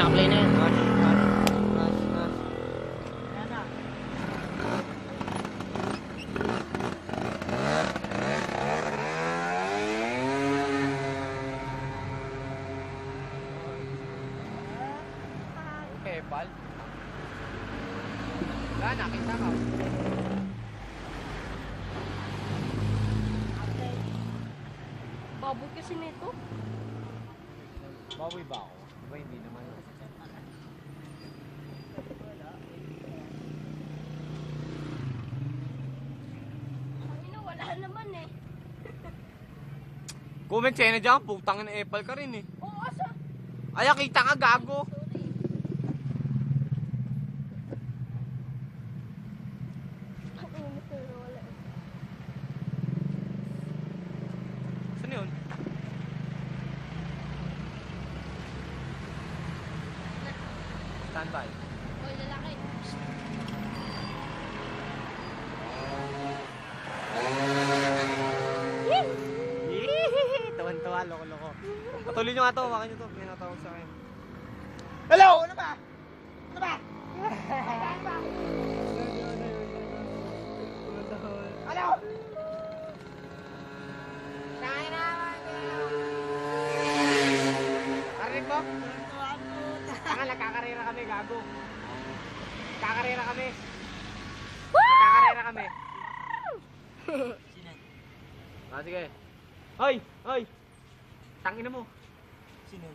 nakaplay na yun. Okay, pal. Wala na, kita ka. Baboy kasi nito. Baboy ba ako? Diba hindi naman? Ano, wala naman eh. Comment sa'yo na dyan, putang na Apple ka rin eh. Oo, asa? Ay, kita ka, gago. Sorry. Ano, pero wala eh. Saan yun? Standby. Oy, lalaki. Tawan-tawa, loko-loko. Patuloy nyo nga to, makin nyo to. May natawag sa akin. Hello! Ano ba? Ano ba? Hello! Saan naman yun? Karinig mo? Saka nagkakarera kami, gago. Nagkakarera kami. Nagkakarera kami. Ah, sige. Hoy! Hoy! Tangina mo. Sino?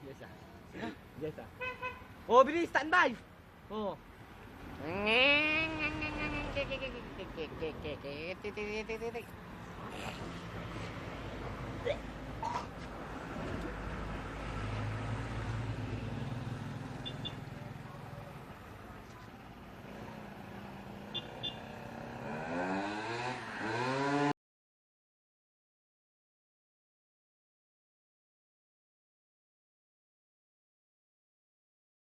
Yes, ah. Yes, ah. Oh, bilis! Standby! Oh.